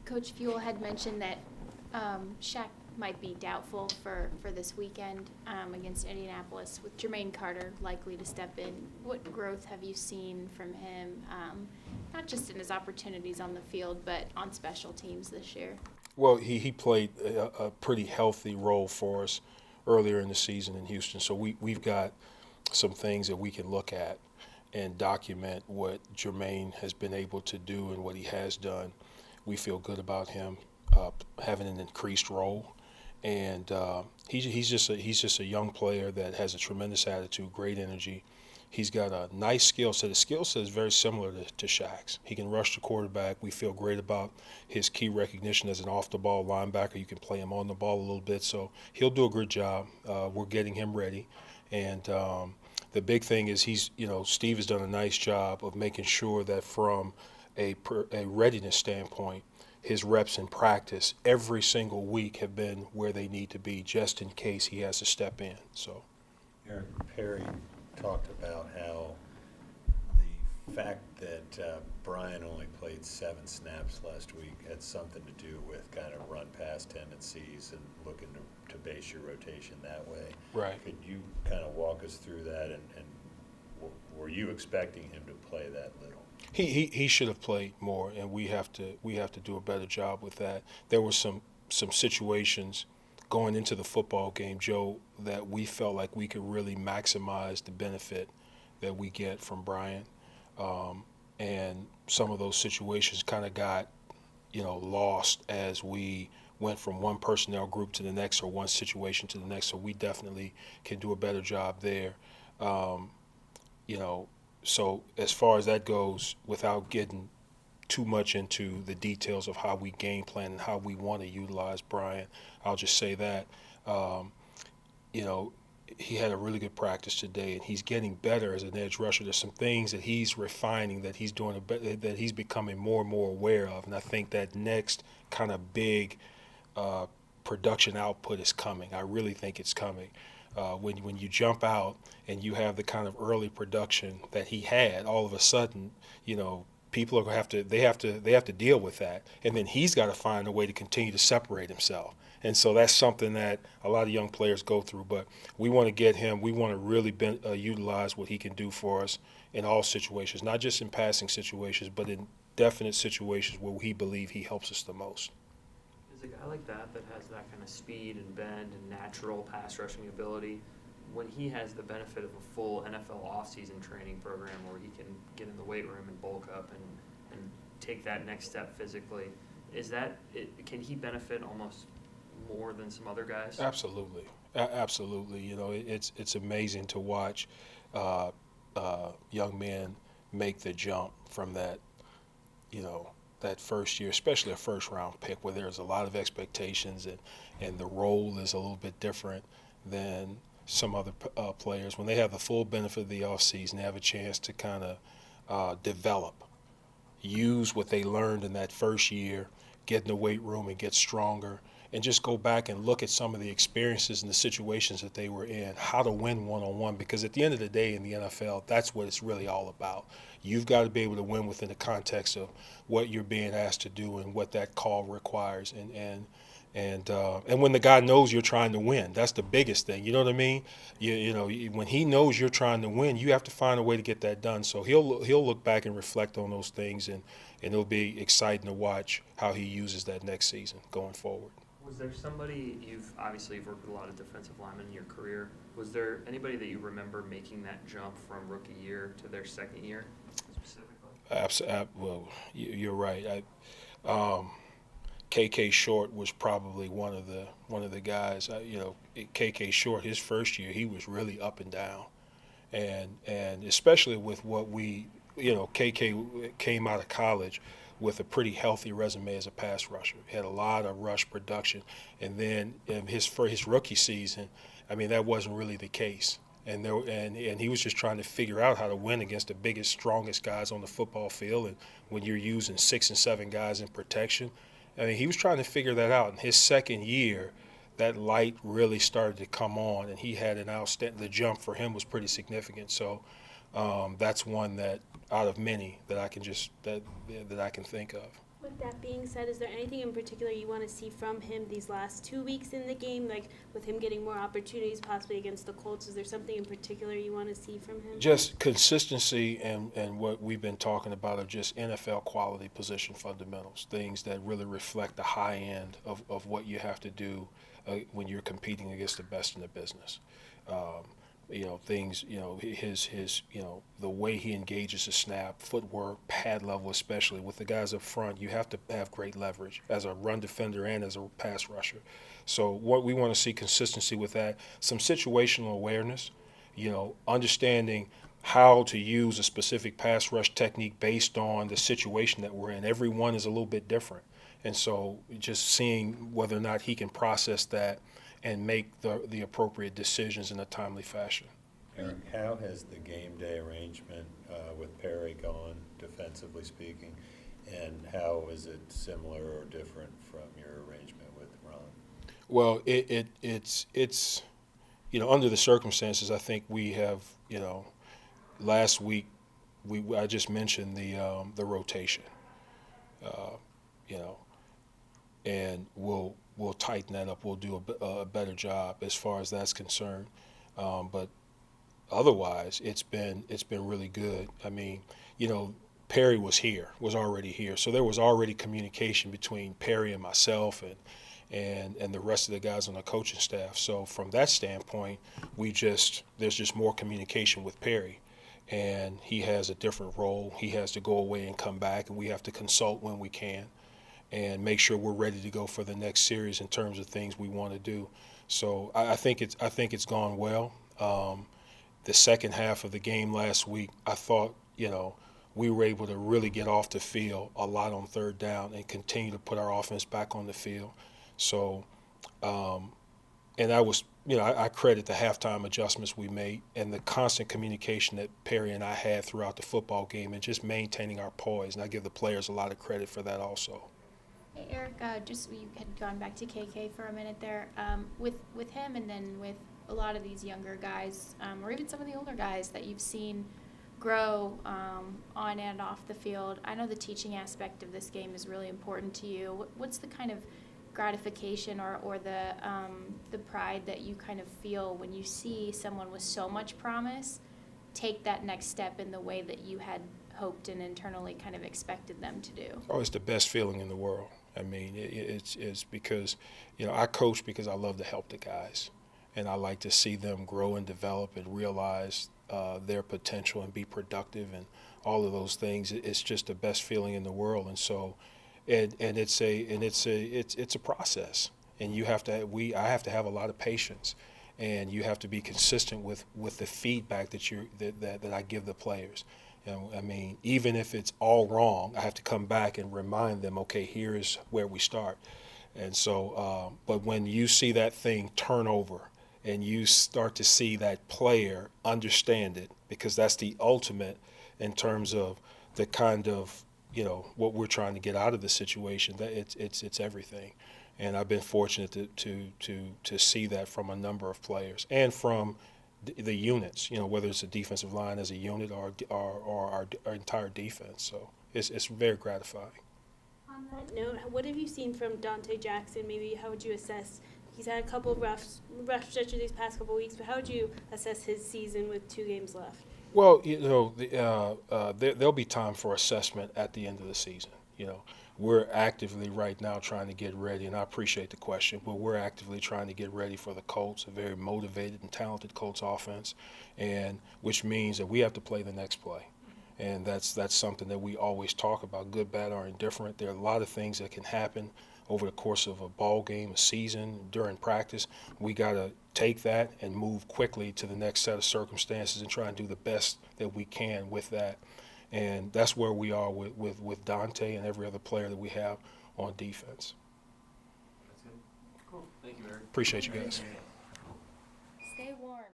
Coach Fuel had mentioned that Shaq might be doubtful for this weekend against Indianapolis, with Jermaine Carter likely to step in. What growth have you seen from him, not just in his opportunities on the field, but on special teams this year? Well, he played a pretty healthy role for us earlier in the season in Houston, so we've got some things that we can look at and document what Jermaine has been able to do and what he has done. We feel good about him having an increased role, and he's just a young player that has a tremendous attitude, great energy. He's got a nice skill set. His skill set is very similar to Shaq's. He can rush the quarterback. We feel great about his key recognition as an off-the-ball linebacker. You can play him on the ball a little bit, so he'll do a good job. We're getting him ready, and the big thing is Steve has done a nice job of making sure that from a readiness standpoint, his reps in practice every single week have been where they need to be, just in case he has to step in. So, Eric Perry talked about how the fact that Brian only played 7 snaps last week had something to do with kind of run-pass tendencies and looking to base your rotation that way. right. Could you kind of walk us through that, and were you expecting him to play that little? He should have played more, and we have to do a better job with that. There were some situations going into the football game, Joe, that we felt like we could really maximize the benefit that we get from Brian, and some of those situations kind of got lost as we went from one personnel group to the next or one situation to the next. So we definitely can do a better job there. So as far as that goes, without getting too much into the details of how we game plan and how we want to utilize Brian, I'll just say that, he had a really good practice today, and he's getting better as an edge rusher. There's some things that he's refining, that he's doing, that he's becoming more and more aware of, and I think that next kind of big production output is coming. I really think it's coming. When you jump out and you have the kind of early production that he had, all of a sudden, people are going to have to deal with that, and then he's got to find a way to continue to separate himself. And so that's something that a lot of young players go through. But we want to get him. We want to really utilize what he can do for us in all situations, not just in passing situations, but in definite situations where we believe he helps us the most. Is a guy like that has that kind of speed and bend and natural pass rushing ability, when he has the benefit of a full NFL offseason training program where he can get in the weight room and bulk up and take that next step physically, can he benefit almost more than some other guys? Absolutely. Absolutely. It's amazing to watch young men make the jump from that, that first year, especially a first-round pick, where there's a lot of expectations and the role is a little bit different than some other players. When they have the full benefit of the offseason, they have a chance to kind of develop, use what they learned in that first year, get in the weight room and get stronger, and just go back and look at some of the experiences and the situations that they were in, how to win one-on-one, because at the end of the day in the NFL, that's what it's really all about. You've got to be able to win within the context of what you're being asked to do and what that call requires. And when the guy knows you're trying to win, that's the biggest thing. You know what I mean? When he knows you're trying to win, you have to find a way to get that done. So he'll look back and reflect on those things, and it'll be exciting to watch how he uses that next season going forward. Was there somebody, you've worked with a lot of defensive linemen in your career, was there anybody that you remember making that jump from rookie year to their second year specifically? Well, you're right. KK Short was probably one of the guys. KK Short, his first year, he was really up and down, and especially with what KK came out of college with a pretty healthy resume as a pass rusher. He had a lot of rush production, and then for his rookie season, that wasn't really the case. And he was just trying to figure out how to win against the biggest, strongest guys on the football field. And when you're using 6 and 7 guys in protection, he was trying to figure that out. In his second year, that light really started to come on, and he had an outstanding. The jump for him was pretty significant. So that's one that out of many that I can that I can think of. With that being said, is there anything in particular you want to see from him these last 2 weeks in the game, like with him getting more opportunities possibly against the Colts? Is there something in particular you want to see from him? Just consistency and what we've been talking about of just NFL quality position fundamentals, things that really reflect the high end of what you have to do when you're competing against the best in the business. Things, the way he engages the snap, footwork, pad level especially. With the guys up front, you have to have great leverage as a run defender and as a pass rusher. So what we want to see consistency with that, some situational awareness, understanding how to use a specific pass rush technique based on the situation that we're in. Every one is a little bit different. And so just seeing whether or not he can process that and make the appropriate decisions in a timely fashion. Eric, how has the game day arrangement with Perry gone, defensively speaking, and how is it similar or different from your arrangement with Ron? Well, it's under the circumstances, I think we have, last week I just mentioned the rotation, and we'll tighten that up. We'll do a better job as far as that's concerned. But otherwise, it's been really good. I mean, Perry was already here, so there was already communication between Perry and myself and the rest of the guys on the coaching staff. So from that standpoint, there's just more communication with Perry, and he has a different role. He has to go away and come back, and we have to consult when we can and make sure we're ready to go for the next series in terms of things we want to do. So I think it's gone well. The second half of the game last week, I thought, we were able to really get off the field a lot on third down and continue to put our offense back on the field. So, and I credit the halftime adjustments we made and the constant communication that Perry and I had throughout the football game and just maintaining our poise. And I give the players a lot of credit for that also. Hey, Eric, just you had gone back to KK for a minute there. With him and then with a lot of these younger guys, or even some of the older guys that you've seen grow on and off the field, I know the teaching aspect of this game is really important to you. What's the kind of gratification or the pride that you kind of feel when you see someone with so much promise take that next step in the way that you had hoped and internally kind of expected them to do? Oh, it's the best feeling in the world. I mean, it's because, I coach because I love to help the guys, and I like to see them grow and develop and realize their potential and be productive and all of those things. It's just the best feeling in the world, and so, it's a process, and I have to have a lot of patience, and you have to be consistent with the feedback that I give the players. I mean, even if it's all wrong, I have to come back and remind them, okay, here's where we start. And so, but when you see that thing turn over and you start to see that player understand it, because that's the ultimate in terms of the kind of, what we're trying to get out of the situation, that it's everything. And I've been fortunate to see that from a number of players and from the units, whether it's a defensive line as a unit or our entire defense. So it's very gratifying. On that note, what have you seen from Dante Jackson? Maybe how would you assess? He's had a couple of rough stretches these past couple of weeks, but how would you assess his season with 2 games left? Well, there'll be time for assessment at the end of the season. We're actively right now trying to get ready, and I appreciate the question, but we're actively trying to get ready for the Colts, a very motivated and talented Colts offense, and which means that we have to play the next play. And that's something that we always talk about, good, bad, or indifferent. There are a lot of things that can happen over the course of a ball game, a season, during practice. We got to take that and move quickly to the next set of circumstances and try and do the best that we can with that. And that's where we are with Dante and every other player that we have on defense. That's good. Cool. Thank you, Eric. Appreciate you guys.